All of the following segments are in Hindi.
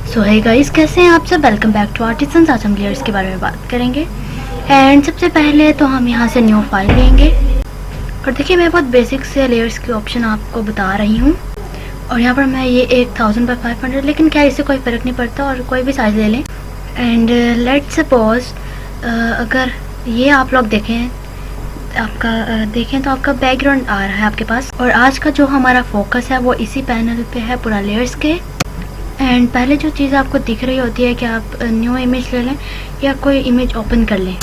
सो है गाइस, कैसे हैं आप सब। Welcome back to artisans. आज हम लेयर्स के बारे में बात करेंगे। एंड सबसे पहले तो हम यहाँ से न्यू फाइल लेंगे और देखिए मैं बहुत बेसिक से लेयर्स के ऑप्शन आपको बता रही हूँ। और यहाँ पर मैं ये 1000 by 500, लेकिन क्या इससे कोई फ़र्क नहीं पड़ता और कोई भी साइज़ ले लें। एंड लेट्स सपोज अगर ये आप लोग देखें तो आपका बैकग्राउंड आ रहा है आपके पास। और आज का जो हमारा फोकस है वो इसी पैनल पे है, पूरा लेयर्स के। एंड पहले जो चीज़ आपको दिख रही होती है कि आप न्यू इमेज ले लें या कोई इमेज ओपन कर लें,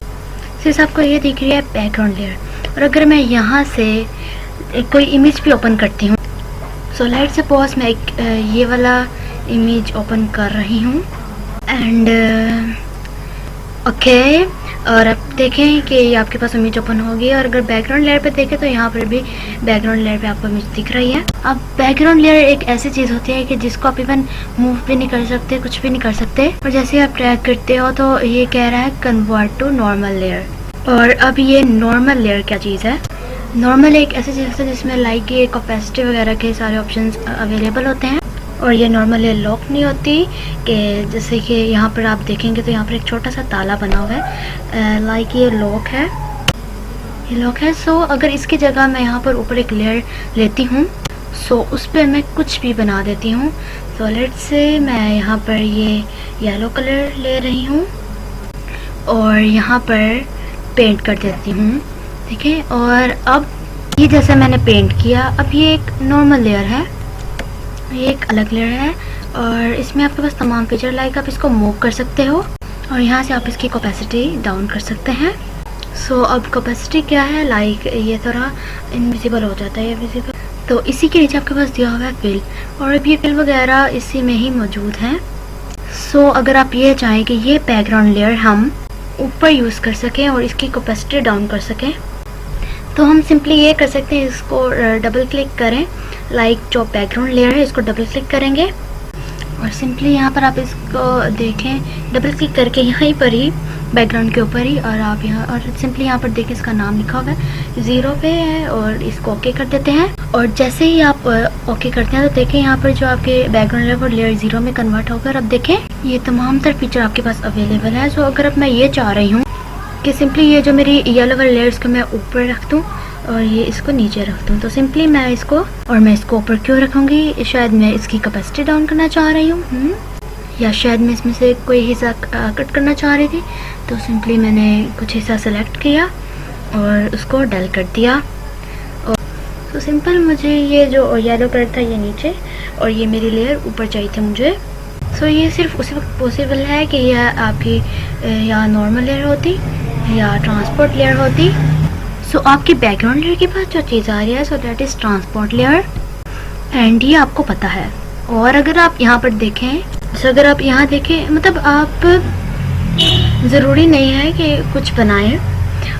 सिर्फ आपको ये दिख रही है बैकग्राउंड लेयर। और अगर मैं यहाँ से कोई इमेज भी ओपन करती हूँ, सो लेट्स सपोज मैं एक ये वाला इमेज ओपन कर रही हूँ। एंड ओके, और अब देखें कि ये आपके पास इमेज ओपन होगी। और अगर बैकग्राउंड लेयर पे देखें तो यहाँ पर भी बैकग्राउंड लेयर पे आपको इमेज दिख रही है। अब बैकग्राउंड लेयर एक ऐसी चीज़ होती है कि जिसको आप इवन मूव भी नहीं कर सकते, कुछ भी नहीं कर सकते। और जैसे आप ट्रैक करते हो तो ये कह रहा है कन्वर्ट टू नॉर्मल लेयर। और अब ये नॉर्मल लेयर क्या चीज़ है? नॉर्मल एक ऐसी चीज़ है जिसमें लाइक ये ओपेसिटी वगैरह के सारे ऑप्शन अवेलेबल होते हैं। और ये नॉर्मल लेयर लॉक नहीं होती, कि जैसे कि यहाँ पर आप देखेंगे तो यहाँ पर एक छोटा सा ताला बना हुआ है, लाइक ये लॉक है, ये लॉक है। सो अगर इसकी जगह मैं यहाँ पर ऊपर एक लेयर लेती हूँ, सो उस पर मैं कुछ भी बना देती हूँ। सो लेट्स से मैं यहाँ पर ये येलो कलर ले रही हूँ और यहाँ पर पेंट कर देती हूँ, ठीक है। और अब ये जैसे मैंने पेंट किया, अब ये एक नॉर्मल लेयर है, ये एक अलग लेयर है। और इसमें आपके पास तमाम फीचर लाइक आप इसको मूव कर सकते हो और यहाँ से आप इसकी कैपेसिटी डाउन कर सकते हैं। सो अब कैपेसिटी क्या है, लाइक ये थोड़ा इनविजिबल हो जाता है, ये विजिबल। तो इसी के नीचे आपके पास दिया हुआ है फिल, और अब ये फिल वगैरह इसी में ही मौजूद हैं। सो अगर आप ये चाहें कि ये बैकग्राउंड लेयर हम ऊपर यूज़ कर सकें और इसकी कैपेसिटी डाउन कर सकें, तो हम सिंपली ये कर सकते हैं, इसको डबल क्लिक करें, लाइक जो बैकग्राउंड लेयर है इसको डबल क्लिक करेंगे और सिंपली यहाँ पर आप इसको देखें, डबल क्लिक करके यहीं पर ही बैकग्राउंड के ऊपर ही, और आप यहाँ और सिंपली यहाँ पर देखें इसका नाम लिखा हुआ है 0 पे है, और इसको ओके कर देते हैं। और जैसे ही आप ओके करते हैं तो देखें यहाँ पर जो आपके बैकग्राउंड लेयर वो लेयर 0 में कन्वर्ट होकर अब देखें ये तमाम तर फीचर आपके पास अवेलेबल है। सो अगर अब मैं ये चाह रही हूँ कि सिंपली ये जो मेरी येलो वाली लेयर्स को मैं ऊपर रख दूँ और ये इसको नीचे रख दूँ, तो सिंपली मैं इसको ऊपर क्यों रखूँगी? शायद मैं इसकी कैपेसिटी डाउन करना चाह रही हूँ, या शायद मैं इसमें से कोई हिस्सा कट करना चाह रही थी। तो सिंपली मैंने कुछ हिस्सा सेलेक्ट किया और उसको डल कर दिया। और तो सिंपल मुझे ये जो येलो कलर था ये नीचे और ये मेरी लेयर ऊपर चाहिए थी मुझे। सो ये सिर्फ उसी वक्त पॉसिबल है कि यह आपकी या नॉर्मल लेयर होती या ट्रांसपोर्ट लेयर होती। सो आपकी बैकग्राउंड लेयर के पास जो चीज़ आ रही है, so that is transport layer, and ये आपको पता है। और अगर आप यहाँ पर देखें, सो अगर आप यहाँ देखें, मतलब आप ज़रूरी नहीं है कि कुछ बनाएं,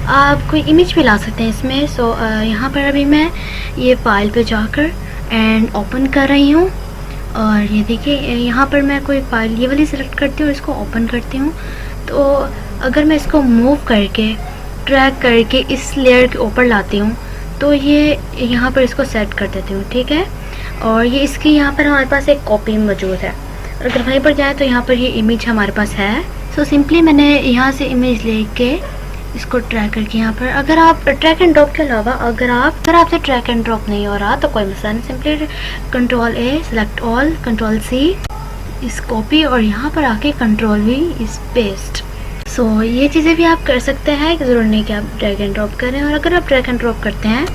आप कोई इमेज भी ला सकते हैं इसमें। सो यहाँ पर अभी मैं ये फाइल पे जाकर एंड ओपन कर रही हूँ और ये देखिए यहाँ पर मैं कोई फाइल ये वाली सिलेक्ट करती हूँ, इसको ओपन करती हूँ। तो अगर मैं इसको मूव करके ड्रैग करके इस लेयर के ऊपर लाती हूँ तो ये यहाँ पर इसको सेट कर देती हूँ, ठीक है। और ये इसकी यहाँ पर हमारे पास एक कॉपी मौजूद है, अगर वहीं पर जाए तो यहाँ पर ये इमेज हमारे पास है। सो सिंपली मैंने यहाँ से इमेज लेके इसको ट्रैक करके यहाँ पर, अगर आप ट्रैक एंड ड्रॉप के अलावा अगर आपसे ट्रैक एंड ड्रॉप नहीं हो रहा तो कोई मसला नहीं, simply Ctrl A, select all, Ctrl C इस कॉपी, और यहाँ पर आके Ctrl V इस पेस्ट। सो ये चीज़ें भी आप कर सकते हैं, ज़रूरी नहीं कि आप ड्रैग एंड ड्रॉप करें। और अगर आप ड्रैग एंड ड्रॉप करते हैं,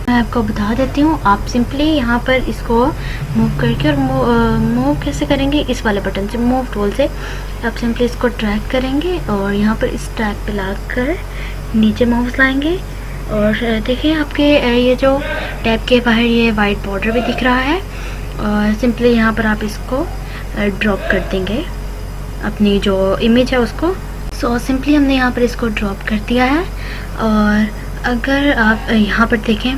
मैं आपको बता देती हूँ, आप सिंपली यहाँ पर इसको मूव करके, और मूव कैसे करेंगे, इस वाले बटन से, मूव टूल से आप सिंपली इसको ड्रैग करेंगे और यहाँ पर इस ट्रैक पे लाकर नीचे माउस लाएंगे। और देखिए आपके ये जो टैब के बाहर ये वाइट बॉर्डर भी दिख रहा है, और सिंपली यहाँ पर आप इसको ड्रॉप कर देंगे अपनी जो इमेज है उसको। सो सिंपली हमने यहाँ पर इसको ड्रॉप कर दिया है। और अगर आप यहाँ पर देखें,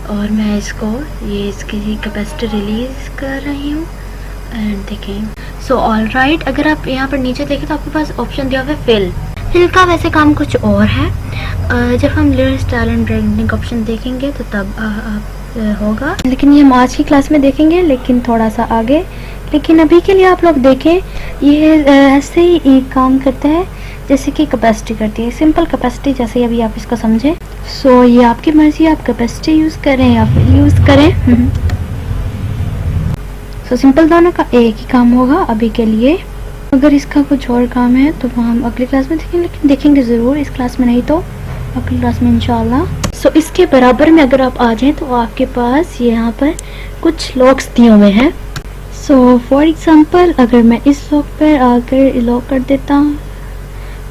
और मैं इसको ये इसकी कैपेसिटी रिलीज़ कर रही हूँ एंड देखें। सो ऑल राइट, अगर आप यहाँ पर नीचे देखें तो आपके पास ऑप्शन दिया हुआ है फिल का वैसे काम कुछ और है। जब हम layer style and branding option देखेंगे तो तब आप होगा, लेकिन ये हम आज की क्लास में देखेंगे, लेकिन थोड़ा सा आगे। लेकिन अभी के लिए आप लोग देखें, ये ऐसे ही काम करता है जैसे कि कैपेसिटी करती है, सिंपल कैपेसिटी, जैसे अभी आप इसको समझें। सो ये आपकी मर्जी, आप कैपेसिटी यूज़ करें या फिर यूज़ करें। सो सिंपल दोनों का एक ही काम होगा अभी के लिए। अगर इसका कुछ और काम है तो वो हम अगली क्लास में देखेंगे, लेकिन देखेंगे ज़रूर, इस क्लास में नहीं तो अगली क्लास में इंशाल्लाह। सो इसके बराबर में अगर आप आ जाएं तो आपके पास यहाँ पर कुछ लॉक्स दिए हुए हैं। सो फॉर एग्जांपल, अगर मैं इस लॉक पर आकर लॉक कर देता हूँ,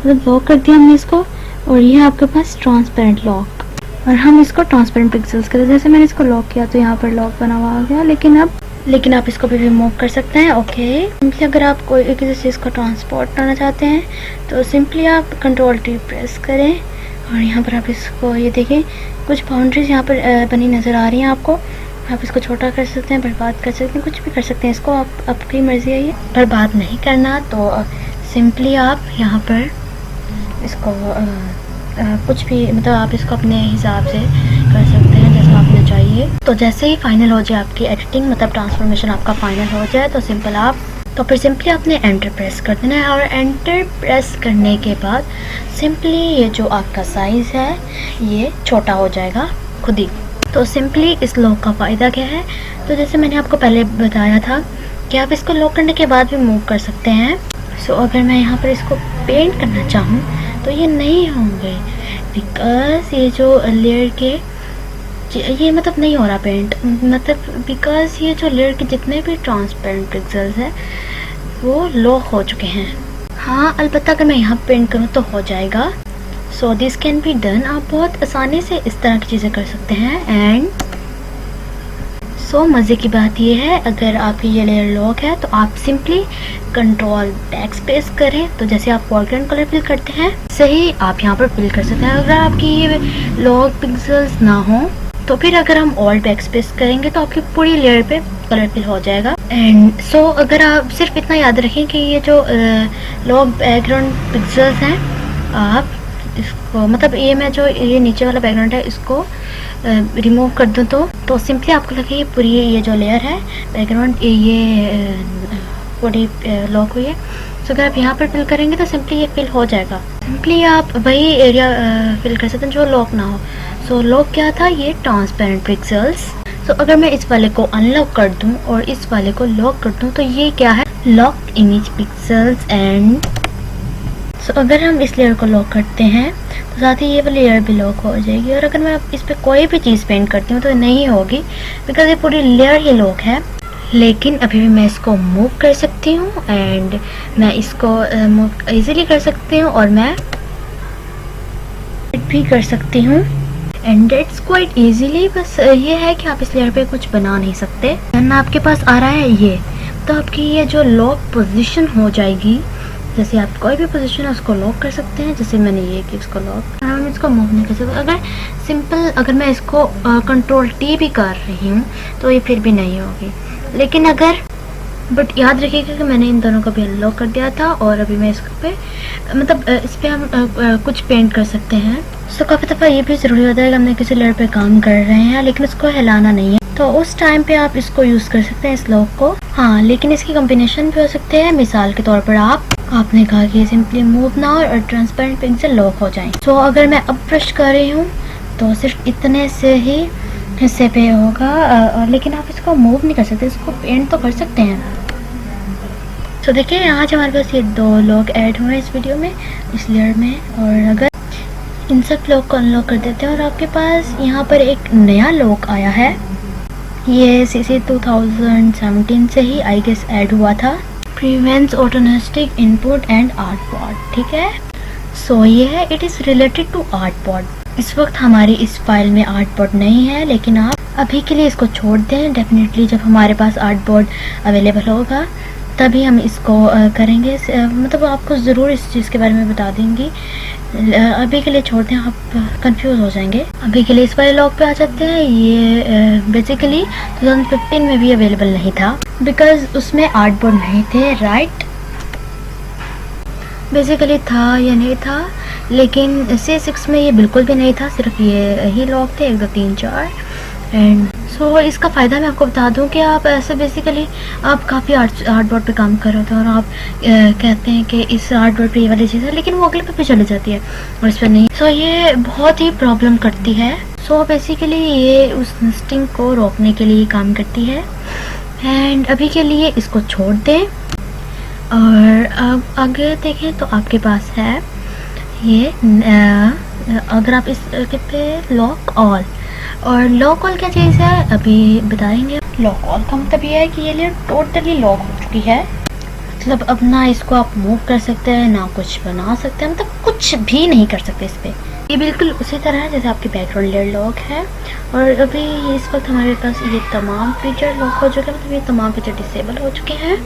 मतलब लॉक कर दिया हमने इसको, और ये है आपके पास ट्रांसपेरेंट लॉक, और हम इसको ट्रांसपेरेंट पिक्सेल्स करते हैं। जैसे मैंने इसको लॉक किया तो यहाँ पर लॉक बना हुआ आ गया, लेकिन आप इसको भी रिमूव कर सकते हैं। ओके, सिंपली अगर आप कोई किसी चीज़ को ट्रांसपोर्ट करना चाहते हैं तो सिंपली आप Ctrl+T प्रेस करें, और यहाँ पर आप इसको, ये देखिए कुछ बाउंड्रीज यहाँ पर बनी नज़र आ रही हैं आपको। आप इसको छोटा कर सकते हैं, बर्बाद कर सकते हैं, कुछ भी कर सकते हैं इसको, आप आपकी मर्जी है। ये बर्बाद नहीं करना तो सिंपली आप यहाँ पर इसको कुछ भी, मतलब आप इसको अपने हिसाब से कर सकते हैं जैसा आपने चाहिए। तो जैसे ही फाइनल हो जाए आपकी एडिटिंग, मतलब ट्रांसफॉर्मेशन आपका फाइनल हो जाए, तो फिर सिंपली आपने एंटर प्रेस कर देना है, और एंटर प्रेस करने के बाद सिंपली ये जो आपका साइज़ है ये छोटा हो जाएगा खुद ही। तो सिंपली इस लॉक का फ़ायदा क्या है, तो जैसे मैंने आपको पहले बताया था कि आप इसको लॉक करने के बाद भी मूव कर सकते हैं। सो अगर मैं यहाँ पर इसको पेंट करना चाहूँ तो ये नहीं होंगे, बिकॉज ये जो लेयर के ये मतलब नहीं हो रहा पेंट, मतलब बिकॉज ये जो लेयर के जितने भी ट्रांसपेरेंट पिक्सेल्स हैं वो लॉक हो चुके हैं। हाँ, अलबत्ता अगर मैं यहाँ पेंट करूँ तो हो जाएगा। So this can be done, आप बहुत आसानी से इस तरह की चीज़ें कर सकते हैं। एंड सो मज़े की बात ये है, अगर आपकी ये लेयर लॉक है तो आप सिंपली Ctrl+Backspace करें, तो जैसे आप फोरग्राउंड कलर फिल करते हैं सही आप यहाँ पर फिल कर सकते हैं। अगर आपकी ये लॉक पिक्सेल्स ना हो तो फिर अगर हम Alt+Backspace करेंगे तो आपकी पूरी लेयर पे कलर फिल हो जाएगा। एंड सो अगर आप सिर्फ इतना याद रखें कि ये जो लॉक बैकग्राउंड पिक्सेल्स हैं, आप इसको, मतलब ये मैं जो ये नीचे वाला बैकग्राउंड है इसको रिमूव कर दूँ तो सिंपली आपको लगे ये पूरी ये जो लेयर है बैकग्राउंड ये पूरी लॉक हुई है। सो अगर आप यहाँ पर फिल करेंगे तो सिंपली ये फिल हो जाएगा। सिंपली आप वही एरिया फिल कर सकते हैं जो लॉक ना हो। सो लॉक क्या था, ये ट्रांसपेरेंट पिक्सेल्स। सो अगर मैं इस वाले को अनलॉक कर दूं और इस वाले को लॉक कर दूं तो ये क्या है, lock image pixels. And so अगर हम इस लेयर को लॉक करते हैं तो साथ ही ये वाली लेयर भी लॉक हो जाएगी। और अगर मैं इस पर कोई भी चीज़ पेंट करती हूँ तो नहीं होगी, बिकॉज ये पूरी लेयर ही लॉक है। लेकिन अभी भी मैं इसको मूव कर सकती हूँ, एंड मैं इसको मूव इजीली कर सकती हूँ, और मैं भी कर सकती हूँ। And that's quite easily. बस ये है कि आप इस लेयर पे कुछ बना नहीं सकते। एंड आपके पास आ रहा है ये, तो आपकी ये जो लॉक पोजीशन हो जाएगी, जैसे आप कोई भी पोजीशन है उसको लॉक कर सकते हैं। जैसे मैंने ये कि इसको लॉक, हम इसको मूव नहीं कर सकते। अगर सिंपल अगर मैं इसको Ctrl+T भी कर रही हूँ तो ये फिर भी नहीं होगी। लेकिन अगर बट याद रखिएगा कि मैंने इन दोनों को भी अनलॉक कर दिया था, और अभी मैं इस पे मतलब इस पे हम कुछ पेंट कर सकते हैं। सो काफ़ी दफ़ा ये भी ज़रूरी होता है कि हमने किसी लेयर पे काम कर रहे हैं लेकिन उसको हिलाना नहीं है, तो उस टाइम पे आप इसको यूज़ कर सकते हैं इस लॉक को। हाँ, लेकिन इसकी कॉम्बिनेशन भी हो सकते हैं। मिसाल के तौर पर आपने कहा कि सिंपली मूव ना और ट्रांसपेरेंट पिक्सेल लॉक हो जाए। सो अगर मैं अब ब्रश कर रही हूँ तो सिर्फ इतने से ही हिस्से पे होगा, लेकिन आप इसको मूव नहीं कर सकते, इसको पेंट तो कर सकते हैं। तो देखिए यहाँ से हमारे पास ये दो लॉक ऐड हुए इस वीडियो में, इस लेयर में। और अगर इन सब लॉक को अनलॉक कर देते हैं और आपके पास यहाँ पर एक नया लॉक आया है, ये CC 2017 से ही आई गेस ऐड हुआ था, prevents automatic input and artboard. ठीक है, सो ये है, it is related to artboard. इस वक्त हमारी इस फाइल में आर्टबोर्ड नहीं है, लेकिन आप अभी के लिए इसको छोड़ दें। डेफिनेटली जब हमारे पास आर्टबोर्ड अवेलेबल होगा तभी हम इसको करेंगे, मतलब आपको ज़रूर इस चीज़ के बारे में बता देंगी। अभी के लिए छोड़ दें, आप कंफ्यूज हो जाएंगे। अभी के लिए इस वाले लॉक पे आ जाते हैं। ये बेसिकली 2015 में भी अवेलेबल नहीं था, बिकॉज उसमें आर्टबोर्ड नहीं थे, राइट। बेसिकली था या नहीं था, लेकिन C6 में ये बिल्कुल भी नहीं था, सिर्फ ये ही लॉक थे 1 2 3 4। एंड सो इसका फ़ायदा मैं आपको बता दूं कि आप ऐसे बेसिकली आप काफ़ी आर्टबोर्ड पे काम कर रहे थे और आप कहते हैं कि इस आर्टबोर्ड पे ये वाली चीज़ है, लेकिन वो अगले पे चली जाती है और इस पर नहीं। सो ये बहुत ही प्रॉब्लम करती है। सो बेसिकली ये उस नस्टिंग को रोकने के लिए काम करती है। एंड अभी के लिए इसको छोड़ दें और अब आगे देखें तो आपके पास है ये अगर आप इस पे लॉक ऑल, और लॉक ऑल क्या चीज़ है अभी बताएंगे। लॉक ऑल का मतलब ये है कि ये लेयर टोटली लॉक हो चुकी है, मतलब अब ना इसको आप मूव कर सकते हैं ना कुछ बना सकते हैं, मतलब कुछ भी नहीं कर सकते इस पर। ये बिल्कुल उसी तरह है जैसे आपकी बैकग्राउंड लेयर लॉक है। और अभी इस वक्त हमारे पास ये तमाम फीचर लॉक हो चुके हैं, मतलब ये तमाम फीचर डिसेबल हो चुके हैं।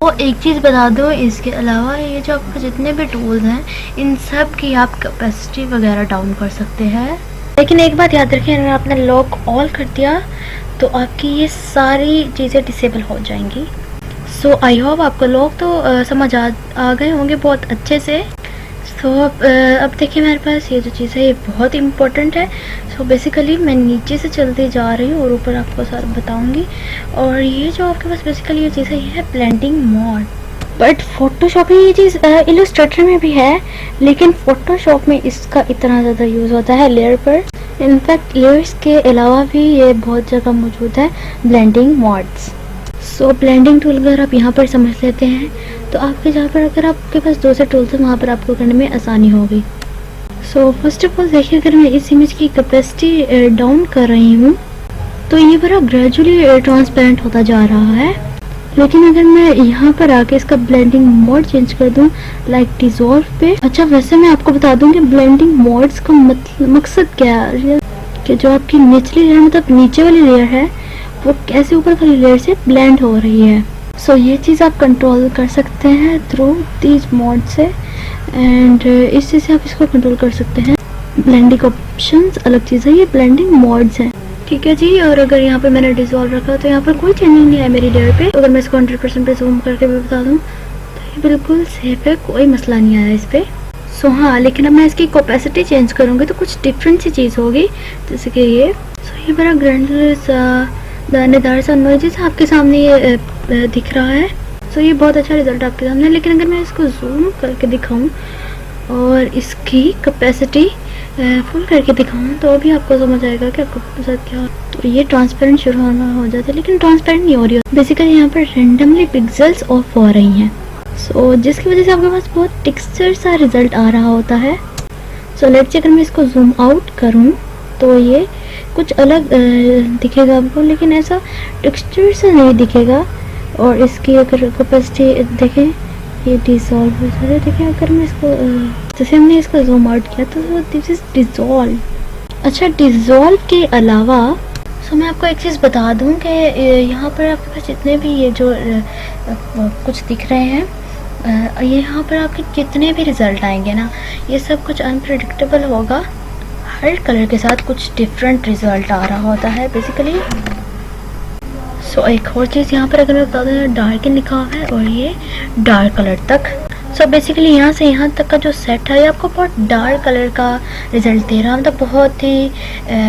और एक चीज़ बता दो, इसके अलावा ये जो आपके जितने भी टूल्स हैं इन सब की आप कैपेसिटी वगैरह डाउन कर सकते हैं। लेकिन एक बात याद रखें, अगर आपने लॉक ऑल कर दिया तो आपकी ये सारी चीज़ें डिसेबल हो जाएंगी। सो आई होप आपको लॉक तो समझ आ गए होंगे बहुत अच्छे से। सो अब देखिए मेरे पास ये जो चीज़ है ये बहुत इम्पोर्टेंट है। सो बेसिकली मैं नीचे से चलते जा रही हूँ और ऊपर आपको सारा बताऊँगी। और ये जो आपके पास बेसिकली ये चीज़ है ये है ब्लेंडिंग मोड। बट फोटोशॉप में ये चीज़ इलस्ट्रेटर में भी है, लेकिन फोटोशॉप में इसका इतना ज़्यादा यूज़ होता है लेयर पर। इनफैक्ट लेयर्स के अलावा भी ये बहुत जगह मौजूद है ब्लेंडिंग मोड्स। सो ब्लेंडिंग टूल अगर आप यहाँ पर समझ लेते हैं तो आपके जहाँ पर अगर आपके पास दूसरे टूल्स हैं वहाँ पर आपको करने में आसानी होगी। सो फर्स्ट ऑफ ऑल देखिए, अगर मैं इस इमेज की कैपेसिटी डाउन कर रही हूँ तो ये बड़ा ग्रेजुअली ट्रांसपेरेंट होता जा रहा है। लेकिन अगर मैं यहाँ पर आके इसका ब्लेंडिंग मोड चेंज कर दूँ लाइक डिसॉल्व पे। अच्छा वैसे मैं आपको बता दूँ कि ब्लेंडिंग मोड्स का मकसद क्या है कि जो आपकी निचली लेयर मतलब नीचे वाली लेयर है वो कैसे ऊपर वाली लेयर से ब्लेंड हो रही है। सो ये चीज़ आप कंट्रोल कर सकते हैं थ्रू दीज मोड से, एंड इस चीज़ से आप इसको कंट्रोल कर सकते हैं। ब्लेंडिंग ऑप्शंस अलग चीज़ है, ये ब्लेंडिंग मोड्स हैं, ठीक है जी। और अगर यहाँ पे मैंने डिसॉल्व रखा तो यहाँ पर कोई चेंजिंग नहीं है मेरी लेयर पे। अगर मैं इसको 100% पे जूम करके भी बता दूँ तो ये बिल्कुल सेफ है, कोई मसला नहीं आया इस पर। सो हाँ, लेकिन अब मैं इसकी कैपेसिटी चेंज करूँगी तो कुछ डिफरेंट सी चीज़ होगी, जैसे कि ये। सो ये बड़ा ग्रैंड दानेदार सा नॉइज़ आपके सामने ये दिख रहा है। सो ये बहुत अच्छा रिजल्ट आपके सामने। लेकिन अगर मैं इसको जूम करके दिखाऊं और इसकी कैपेसिटी फुल करके दिखाऊं तो अभी आपको समझ आएगा कि आपको साथ क्या। तो ये ट्रांसपेरेंट शुरू होना हो जाता है, लेकिन ट्रांसपेरेंट नहीं हो रही है। बेसिकली यहाँ पर रेंडमली पिक्सेल्स ऑफ हो रही हैं, सो जिसकी वजह से आपके पास बहुत टेक्सचर सा रिजल्ट आ रहा होता है। सो लेट्स से अगर मैं इसको जूम आउट करूँ तो ये कुछ अलग दिखेगा आपको, लेकिन ऐसा टेक्सचर से नहीं दिखेगा। और इसकी अगर कैपेसिटी देखें ये डिसॉल्व हो जाता है। देखिए अगर मैं इसको जैसे हमने इसको जूम आउट किया तो दिस इज डिसॉल्व। अच्छा डिसॉल्व के अलावा सो मैं आपको एक चीज़ बता दूं कि यहाँ पर आपके पास जितने भी ये जो कुछ दिख रहे हैं ये यहाँ पर आपके जितने भी रिज़ल्ट आएंगे ना ये सब कुछ अनप्रेडिक्टेबल होगा। हर कलर के साथ कुछ डिफरेंट रिजल्ट आ रहा होता है बेसिकली। सो एक और चीज़ यहाँ पर अगर मैं बता दूँ डार्क लिखा हुआ है और ये डार्क कलर तक। सो बेसिकली यहाँ से यहाँ तक का जो सेट है ये आपको बहुत डार्क कलर का रिज़ल्ट दे रहा है, मतलब बहुत ही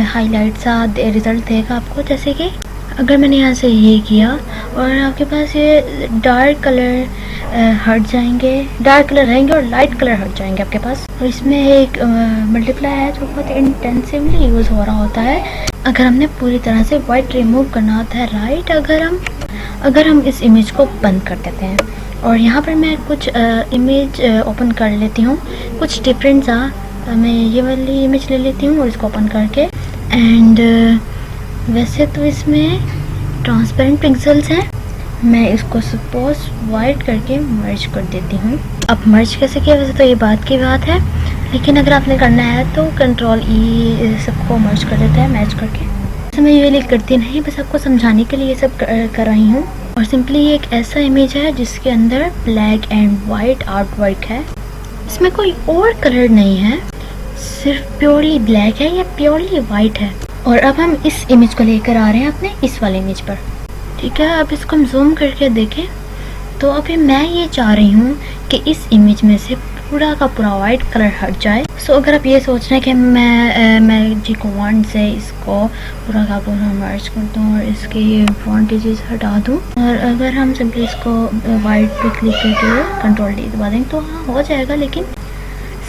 हाईलाइट सा रिज़ल्ट देगा आपको। जैसे कि अगर मैंने यहाँ से ये किया और आपके पास ये डार्क कलर हट जाएंगे, डार्क कलर रहेंगे और लाइट कलर हट जाएंगे आपके पास। और इसमें एक मल्टीप्लाई है जो बहुत इंटेंसिवली यूज़ हो रहा होता है। अगर हमने पूरी तरह से वाइट रिमूव करना होता है राइट, अगर हम इस इमेज को बंद कर देते हैं और यहाँ पर मैं कुछ इमेज ओपन कर लेती हूँ कुछ डिफरेंट सा। मैं ये वाली इमेज ले लेती हूँ और इसको ओपन करके, एंड वैसे तो इसमें ट्रांसपेरेंट पिक्सेल्स हैं, मैं इसको सपोज वाइट करके मर्ज कर देती हूँ। अब मर्ज कैसे किया वैसे तो ये बात की बात है, लेकिन अगर आपने करना है तो कंट्रोल ई सबको मर्ज कर देता है मैच करके। तो मैं ये लिख करती नहीं, बस आपको समझाने के लिए ये सब कर रही हूँ। और सिंपली ये एक ऐसा इमेज है जिसके अंदर black and white art work है, इसमें कोई और कलर नहीं है, सिर्फ प्योरली ब्लैक है या प्योरली वाइट है। और अब हम इस इमेज को लेकर आ रहे हैं अपने इस वाले इमेज पर, ठीक है। अब इसको हम जूम करके देखें तो अभी मैं ये चाह रही हूँ कि इस इमेज में से पूरा का पूरा वाइट कलर हट जाए। सो अगर आप ये सोच रहे हैं कि मैं मैजिक वॉन्ड से इसको पूरा का पूरा मर्ज कर दूँ और इसके ये एडवांटेजेस हटा दूँ, और अगर हम सिंपली इसको वाइट पे क्लिक करके कंट्रोल डी दबा देंगे तो हाँ हो जाएगा। लेकिन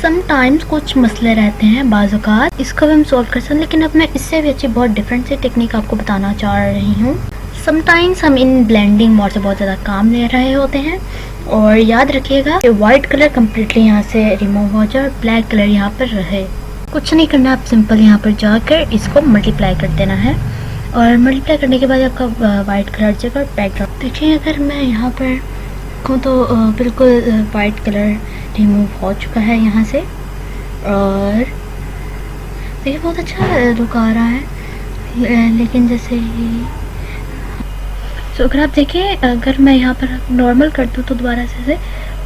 समटाइम्स कुछ मसले रहते हैं, बाज़-औक़ात इसको भी हम सॉल्व कर सकते हैं। लेकिन अब मैं इससे भी अच्छी बहुत डिफरेंट सी टेक्निक आपको बताना चाह रही हूँ। समटाइम्स हम इन ब्लेंडिंग मोड से बहुत ज़्यादा काम ले रहे होते हैं, और याद रखिएगा कि वाइट कलर कम्प्लीटली यहाँ से रिमूव हो जाए और ब्लैक कलर यहाँ पर रहे। कुछ नहीं करना, आप सिंपल यहाँ पर जाकर इसको मल्टीप्लाई कर देना है, और मल्टीप्लाई करने के बाद आपका वाइट कलर जगह बैकग्राउंड देखिए। अगर मैं यहाँ पर कहूँ तो बिल्कुल वाइट कलर रिमूव हो चुका है यहाँ से, और देखिए बहुत अच्छा लुक आ रहा है। लेकिन जैसे ही तो अगर आप देखें, अगर मैं यहाँ पर नॉर्मल कर दूँ तो दोबारा से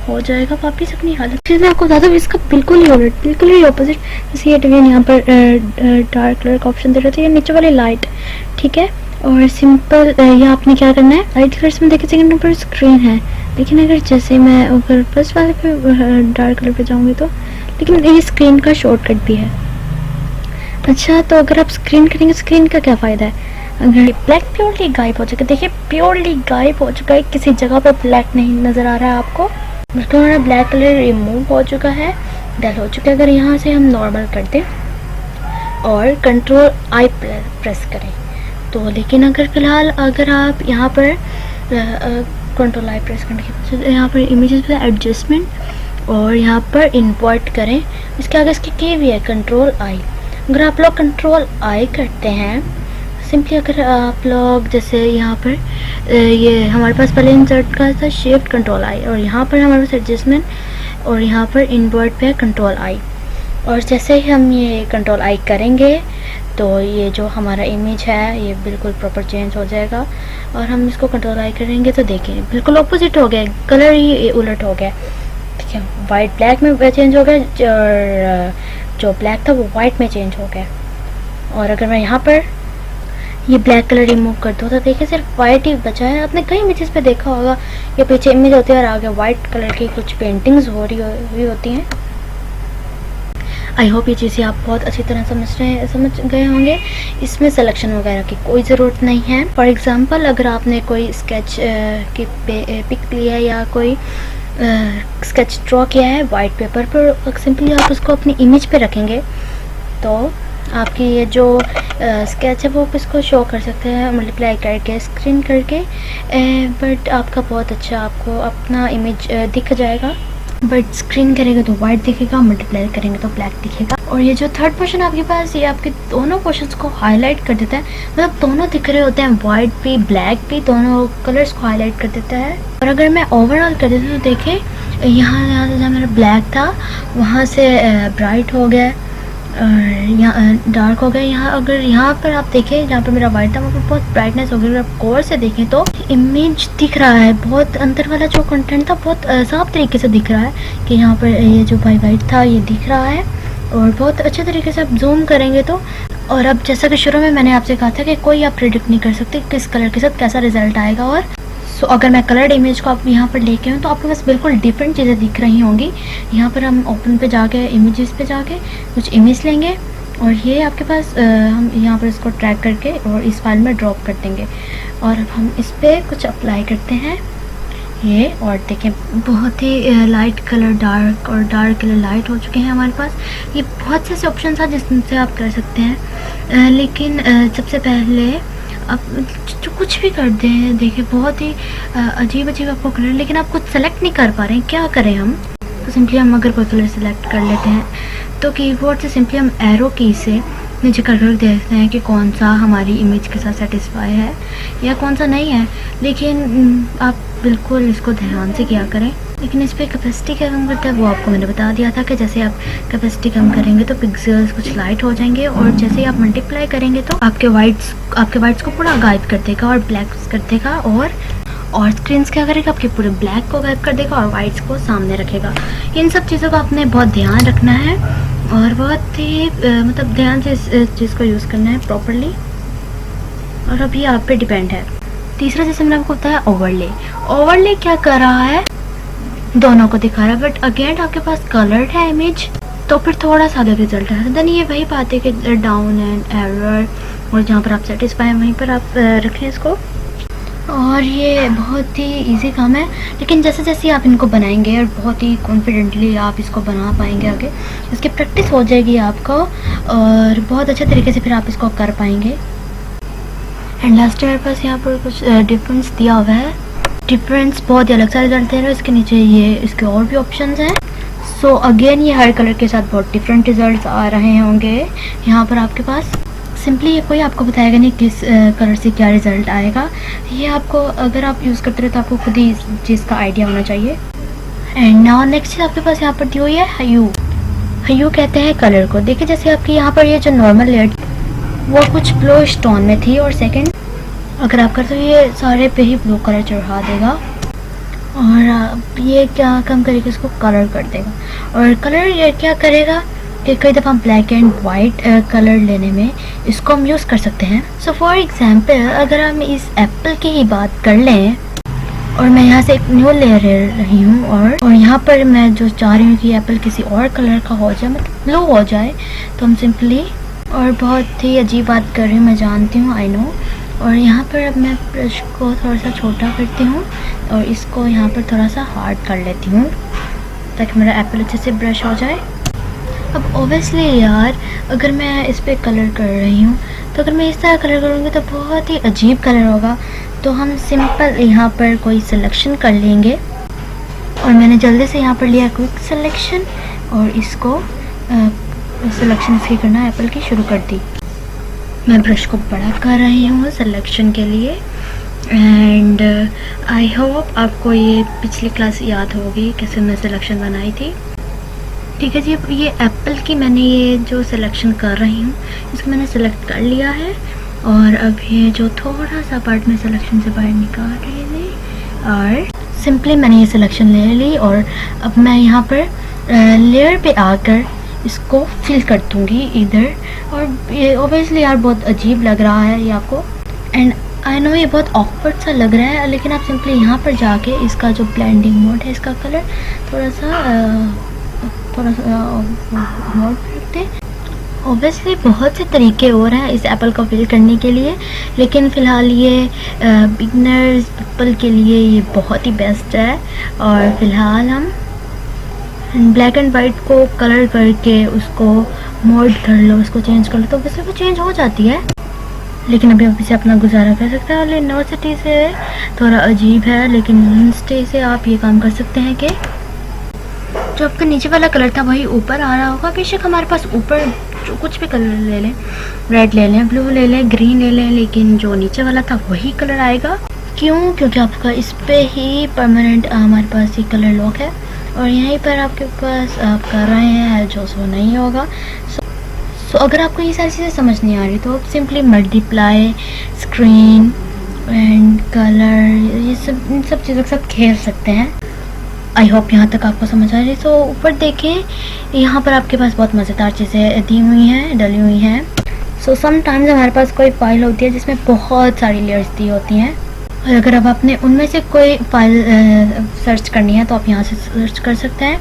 हो जाएगा वापस अपनी हालत। फिर मैं आपको बता दूँ इसका बिल्कुल ही ऑपोजिट। जैसे ये डिवीजन यहाँ पर डार्क कलर का ऑप्शन दे रहे थे, ये नीचे वाली लाइट, ठीक है। और सिंपल यहाँ आपने क्या करना है, लाइट कलर्स में देखिए सेकंड नंबर स्क्रीन है, लेकिन अगर जैसे मैं अगर फर्स्ट वाले पे डार्क कलर पे जाऊँगी तो, लेकिन ये स्क्रीन का शॉर्टकट भी है। अच्छा, तो अगर आप स्क्रीन करेंगे, स्क्रीन का क्या फ़ायदा है? अगर ब्लैक प्योरली गायब हो चुका है, देखिए प्योरली गायब हो चुका है, किसी जगह पर ब्लैक नहीं नज़र आ रहा है आपको, बिल्कुल हमारा ब्लैक कलर रिमूव हो चुका है, डल हो चुका है। अगर यहाँ से हम नॉर्मल कर दें और कंट्रोल आई प्रेस करें तो, लेकिन अगर फ़िलहाल अगर आप यहाँ पर कंट्रोल आई प्रेस करने के बाद यहाँ पर इमेजेस पे एडजस्टमेंट और यहाँ पर इन्वर्ट करें, इसके आगे इसकी की भी है कंट्रोल आई। अगर आप लोग कंट्रोल आई करते हैं सिंपली, अगर आप लोग जैसे यहाँ पर ये हमारे पास पहले इंसर्ट का था शिफ्ट कंट्रोल आई, और यहाँ पर हमारे पास एडजस्टमेंट, और यहाँ पर इन्वर्ट पे कंट्रोल आई, और जैसे ही हम ये कंट्रोल आई करेंगे तो ये जो हमारा इमेज है ये बिल्कुल प्रॉपर चेंज हो जाएगा। और हम इसको कंट्रोल आई करेंगे तो देखिए बिल्कुल ऑपोजिट हो गया, कलर ही उलट हो गया, ठीक है। वाइट ब्लैक में चेंज हो गया, और जो ब्लैक था वो वाइट में चेंज हो गया। और अगर मैं यहाँ पर ये ब्लैक कलर रिमूव कर दो तो देखिए सिर्फ वाइट ही बचा है। आपने कई इमेजेस पे देखा होगा, ये पीछे इमेज होती है और आगे वाइट कलर की कुछ पेंटिंग्स हो रही होती हैं। आई होप ये चीज़ें आप बहुत अच्छी तरह समझ गए होंगे। इसमें सिलेक्शन वगैरह की कोई ज़रूरत नहीं है। फॉर एग्ज़ाम्पल, अगर आपने कोई स्केच की पिक लिया है या कोई स्केच ड्रॉ किया है वाइट पेपर पर, सिंपली आप उसको अपनी इमेज पे रखेंगे तो आपकी ये जो स्केच है वो इसको शो कर सकते हैं मल्टीप्लाई करके, स्क्रीन करके, बट आपका बहुत अच्छा आपको अपना इमेज दिख जाएगा। बट स्क्रीन करेंगे तो वाइट दिखेगा, मल्टीप्लाई करेंगे तो ब्लैक दिखेगा। और ये जो थर्ड पोर्शन आपके पास, ये आपके दोनों पोर्शंस को हाईलाइट कर देता है, मतलब दोनों दिख रहे होते हैं, वाइट भी ब्लैक भी, दोनों कलर्स को हाईलाइट कर देता है। और अगर मैं ओवरऑल कर देती हूँ तो देखिए यहाँ से जहाँ मेरा ब्लैक था वहाँ से ब्राइट हो गया, यहाँ डार्क हो गया। यहाँ अगर यहाँ पर आप देखें जहाँ पर मेरा वाइट था वहाँ पर बहुत ब्राइटनेस हो गई। अगर आप गौर से देखें तो इमेज दिख रहा है, बहुत अंदर वाला जो कंटेंट था बहुत साफ तरीके से दिख रहा है कि यहाँ पर ये जो वाइट था ये दिख रहा है, और बहुत अच्छे तरीके से आप जूम करेंगे तो। और अब जैसा कि शुरू में मैंने आपसे कहा था कि कोई आप प्रेडिक्ट नहीं कर सकते किस कलर के साथ कैसा रिजल्ट आएगा। और सो अगर मैं कलर्ड इमेज को आप यहाँ पर लेके आऊँ तो आपके पास बिल्कुल डिफरेंट चीज़ें दिख रही होंगी। यहाँ पर हम ओपन पे जाके इमेजेस पे जाके कुछ इमेज लेंगे और ये आपके पास हम यहाँ पर इसको ट्रैक करके और इस फाइल में ड्रॉप कर देंगे, और अब हम इस पर कुछ अप्लाई करते हैं ये, और देखें बहुत ही लाइट कलर डार्क और डार्क कलर लाइट हो चुके हैं हमारे पास। ये बहुत से ऐसे ऑप्शन था जिससे आप कर सकते हैं, लेकिन सबसे पहले आप जो कुछ भी कर दें, देखिए बहुत ही अजीब आपको कलर, लेकिन आप कुछ सेलेक्ट नहीं कर पा रहे हैं, क्या करें हम? तो सिंपली हम अगर कोई कलर सेलेक्ट कर लेते हैं तो कीबोर्ड से सिंपली हम एरो की से नीचे कर देखते हैं कि कौन सा हमारी इमेज के साथ सेटिस्फाई है या कौन सा नहीं है। लेकिन आप बिल्कुल इसको ध्यान से किया करें। लेकिन इस पर कैपेसिटी क्या कम करता है वो आपको मैंने बता दिया था कि जैसे आप कैपेसिटी कम करेंगे तो पिक्सेल्स कुछ लाइट हो जाएंगे, और जैसे ही आप मल्टीप्लाई करेंगे तो आपके वाइट्स को पूरा गायब कर देगा और ब्लैक्स कर देगा, और स्क्रीन्स क्या करेगा आपके पूरे ब्लैक को गायब कर देगा और वाइट्स को सामने रखेगा। इन सब चीज़ों का आपने बहुत ध्यान रखना है और बहुत ही मतलब ध्यान से इस चीज़ को यूज़ करना है प्रॉपरली, और अभी आप पे डिपेंड है। तीसरा जैसे मैंने आपको बताया ओवरले क्या कर रहा है, दोनों को दिखा रहा है, बट अगेन आपके पास कलर्ड है इमेज तो फिर थोड़ा सा अलग रिजल्ट है। देन ये वही बात है कि डाउन एंड एरर, और जहाँ पर आप सेटिस्फाई हैं वहीं पर आप रखें इसको। और ये बहुत ही इजी काम है, लेकिन जैसे जैसे आप इनको बनाएंगे और बहुत ही कॉन्फिडेंटली आप इसको बना पाएंगे, आगे इसकी प्रैक्टिस हो जाएगी आपको और बहुत अच्छे तरीके से फिर आप इसको कर पाएंगे। एंड लास्ट मेरे पास यहाँ पर कुछ डिफरेंस दिया हुआ है, डिफरेंस बहुत ही अलग सा रिजल्ट दे रहा है। इसके नीचे ये इसके और भी ऑप्शंस हैं। सो अगेन ये हर कलर के साथ बहुत डिफरेंट रिजल्ट्स आ रहे होंगे यहाँ पर आपके पास। सिंपली ये कोई आपको बताएगा नहीं किस कलर से क्या रिज़ल्ट आएगा, ये आपको अगर आप यूज़ करते रहे तो आपको खुद ही इस चीज़ का आइडिया होना चाहिए। एंड नाउ नेक्स्ट आपके पास यहाँ पर दी हुई है ह्यू। ह्यू कहते हैं कलर को। देखिए जैसे आपकी यहाँ पर ये जो नॉर्मल लेयर वो कुछ ब्लू स्टोन में थी, और सेकेंड अगर आप करते हो ये सारे पे ही ब्लू कलर चढ़ा देगा, और ये क्या काम करेगा, इसको कलर कर देगा। और कलर ये क्या करेगा कि कई दफ़ा ब्लैक एंड वाइट कलर लेने में इसको हम यूज़ कर सकते हैं। सो फॉर एग्जांपल अगर हम इस एप्पल की ही बात कर लें, और मैं यहाँ से एक न्यू लेयर ले रही हूँ, और यहाँ पर मैं जो चाह रही हूँ कि एप्पल किसी और कलर का हो जाए, मतलब ब्लू हो जाए, तो हम सिंपली, और बहुत ही अजीब बात कर रही हूँ मैं जानती हूँ, आई नो, और यहाँ पर अब मैं ब्रश को थोड़ा सा छोटा करती हूँ और इसको यहाँ पर थोड़ा सा हार्ड कर लेती हूँ ताकि मेरा एप्पल अच्छे से ब्रश हो जाए। अब ओबियसली यार अगर मैं इस पर कलर कर रही हूँ तो अगर मैं इस तरह कलर करूँगी तो बहुत ही अजीब कलर होगा, तो हम सिंपल यहाँ पर कोई सिलेक्शन कर लेंगे, और मैंने जल्दी से यहाँ पर लिया क्विक सिलेक्शन और इसको सिलेक्शन इसकी करना एप्पल की शुरू कर दी। मैं ब्रश को बड़ा कर रही हूँ सिलेक्शन के लिए, एंड आई होप आपको ये पिछली क्लास याद होगी कैसे मैं सिलेक्शन बनाई थी। ठीक है जी, ये एप्पल की मैंने ये जो सिलेक्शन कर रही हूँ इसको मैंने सेलेक्ट कर लिया है, और अब ये जो थोड़ा सा पार्ट में सिलेक्शन से बाहर निकाल रही थी, और सिंपली मैंने ये सिलेक्शन ले ली, और अब मैं यहाँ पर लेयर पे आकर इसको फिल कर दूँगी इधर। और ये ओबियसली यार बहुत अजीब लग रहा है ये आपको, एंड आई नो ये बहुत ऑकवर्ड सा लग रहा है, लेकिन आप सिंपली यहाँ पर जाके इसका जो ब्लेंडिंग मोड है इसका कलर थोड़ा सा मोड रखते हैं। ओबियसली बहुत से तरीके और हैं इस एप्पल को फिल करने के लिए, लेकिन फ़िलहाल ये बिगनर्स पीपल के लिए ये बहुत ही बेस्ट है। और फिलहाल हम ब्लैक एंड वाइट को कलर करके उसको मोड कर लो, उसको चेंज कर लो, तो वैसे वो चेंज हो जाती है, लेकिन अभी आप इसे अपना गुजारा कर सकते हैं। और नो सिटी से थोड़ा अजीब है, लेकिन स्टे से आप ये काम कर सकते हैं कि जो आपका नीचे वाला कलर था वही ऊपर आ रहा होगा। बेशक हमारे पास ऊपर जो कुछ भी कलर ले लें, रेड ले लें, ब्लू ले लें, ग्रीन ले लें, लेकिन जो नीचे वाला था वही कलर आएगा। क्यों? क्योंकि आपका इस पे ही परमानेंट हमारे पास ये कलर लॉक है, और यहीं पर आपके पास आप कर रहे हैं जो सो नहीं होगा। सो अगर आपको ये सारी चीज़ें समझ नहीं आ रही तो आप simply multiply, screen and colour, ये सब इन सब चीज़ों के साथ खेल सकते हैं। आई होप यहाँ तक आपको समझ आ रही है। तो ऊपर देखें, यहाँ पर आपके पास बहुत मज़ेदार चीज़ें दी हुई हैं, डली हुई हैं। सो समटाइम्स हमारे पास कोई फाइल होती है जिसमें बहुत सारी लेयर्स दी होती हैं, और अगर अब आपने उनमें से कोई फाइल सर्च करनी है तो आप यहाँ से सर्च कर सकते हैं।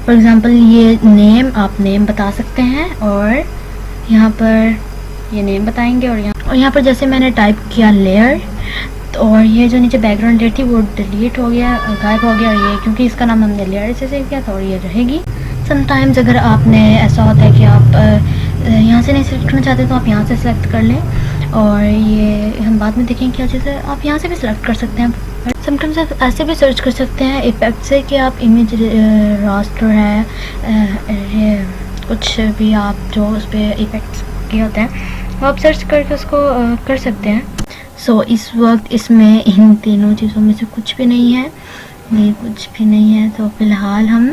फॉर एग्ज़ाम्पल ये नेम, आप नेम बता सकते हैं, और यहाँ पर ये नेम बताएंगे, और यहाँ पर जैसे मैंने टाइप किया लेयर, और ये जो नीचे बैकग्राउंड लेयर थी वो डिलीट हो गया, गायब हो गया, और ये क्योंकि इसका नाम हमने लेयर से सेव किया था और ये रहेगी। समटाइम्स अगर आपने ऐसा होता है कि आप यहाँ से नहीं सेलेक्ट करना चाहते तो आप यहाँ से सेलेक्ट कर लें, और ये हम बाद में देखेंगे क्या चीज़ है, आप यहाँ से भी सिलेक्ट कर सकते हैं। समटाइम्स आप ऐसे भी सर्च कर सकते हैं इफेक्ट से कि आप इमेज रास्टर है, कुछ भी आप जो उस पर इफेक्ट्स किए होते हैं वो आप सर्च करके उसको कर सकते हैं। सो इस वक्त इसमें इन तीनों चीज़ों में से कुछ भी नहीं है, ये कुछ भी नहीं है, तो फ़िलहाल हम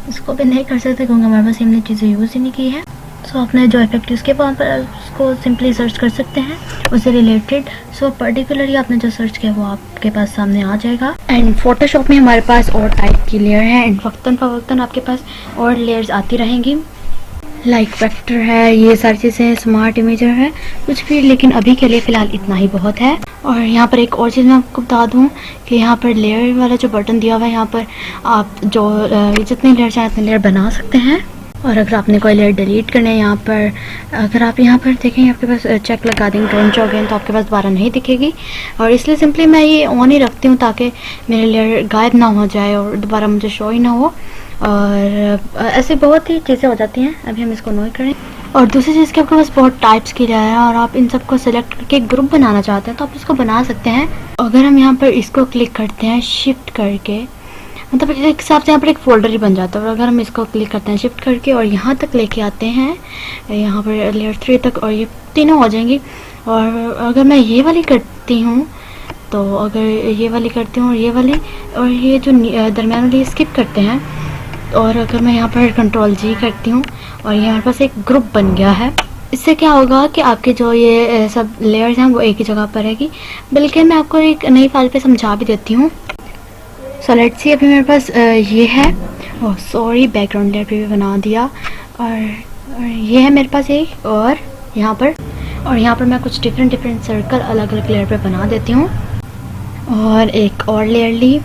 इसको भी नहीं कर सकते क्योंकि हमारे पास हमने चीज़ें यूज़ ही नहीं की है। सो आपने जो इफेक्ट यूज़ किया वहाँ पर उसको सिंपली सर्च कर सकते हैं उससे रिलेटेड। सो पर्टिकुलरली आपने जो सर्च किया वो आपके पास सामने आ जाएगा। एंड फोटोशॉप में हमारे पास और टाइप की लेयर है, एंड वक्तन फ़वक्तन आपके पास और लेयर्स आती रहेंगी। लाइक वेक्टर है, ये सारी चीज़ें, स्मार्ट इमेजर है कुछ भी, लेकिन अभी के लिए फ़िलहाल इतना ही बहुत है। और यहाँ पर एक और चीज़ मैं आपको बता दूँ कि यहाँ पर लेयर वाला जो बटन दिया हुआ है, यहाँ पर आप जो जितनी लेयर चाहें उतनी लेयर बना सकते हैं। और अगर आपने कोई लेयर डिलीट करना है, यहाँ पर अगर आप यहाँ पर देखें आपके पास चेक लगा देंगे डोंट शो अगेन, तो आपके पास दोबारा नहीं दिखेगी। और इसलिए सिंपली मैं ये ऑन ही रखती हूँ ताकि मेरी लेयर गायब ना हो जाए और दोबारा मुझे शो ही ना हो। और ऐसे बहुत ही चीज़ें हो जाती हैं। अभी हम इसको नो करें। और दूसरी चीज़ कि आपके पास बहुत टाइप्स की लेयर है और आप इन सबको सेलेक्ट करके एक ग्रुप बनाना चाहते हैं तो आप इसको बना सकते हैं। अगर हम यहाँ पर इसको क्लिक करते हैं शिफ्ट करके, मतलब एक हिसाब से यहाँ पर एक फोल्डर ही बन जाता है। और अगर हम इसको क्लिक करते हैं शिफ्ट करके और यहाँ तक लेके आते हैं, यहाँ पर लेयर 3 तक, और ये तीनों हो जाएंगी। और अगर मैं ये वाली करती हूँ तो अगर ये वाली करती हूँ और ये वाली और ये जो दरम्यान वाली स्किप करते हैं, और अगर मैं यहाँ पर कंट्रोल जी करती हूँ और ये हमारे पास एक ग्रुप बन गया है। इससे क्या होगा कि आपके जो ये सब लेयर्स हैं वो एक ही जगह पर रहेगी। बल्कि मैं आपको एक नई फाइल पे समझा भी देती हूँ। सो लेट्स सी, अभी मेरे पास ये है, ओह सॉरी बैकग्राउंड लेयर पे भी बना दिया। और ये है मेरे पास एक, और यहाँ पर मैं कुछ डिफरेंट सर्कल अलग अलग लेयर पे बना देती हूँ। और एक और लेयर ली,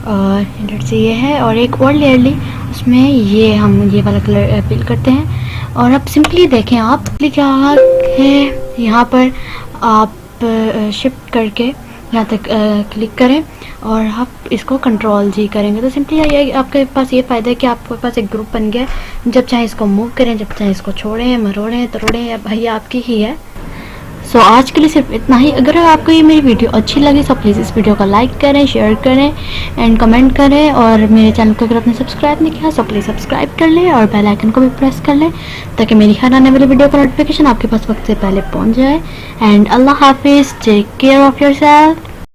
और लेट्स सी ये है, और एक और लेयर ली, उसमें ये हम ये वाला कलर फिल करते हैं। और अब सिंपली देखें आप क्या है, यहाँ पर आप शिफ्ट करके यहाँ तक क्लिक करें और आप इसको कंट्रोल जी करेंगे तो सिंपली ये आपके पास ये फ़ायदा है कि आपके पास एक ग्रुप बन गया। जब चाहे इसको मूव करें, जब चाहे इसको छोड़ें, मरोड़ें, तरोड़ें, भाई आपकी ही है। सो आज के लिए सिर्फ इतना ही। अगर आपको ये मेरी वीडियो अच्छी लगी तो प्लीज़ इस वीडियो को लाइक करें, शेयर करें एंड कमेंट करें। और मेरे चैनल को अगर आपने सब्सक्राइब नहीं किया तो प्लीज़ सब्सक्राइब कर लें और बेल आइकन को भी प्रेस कर लें ताकि मेरी हर आने वाली वीडियो का नोटिफिकेशन आपके पास वक्त से पहले पहुंच जाए। एंड अल्लाह हाफिज़, टेक केयर ऑफ़ योरसेल्फ।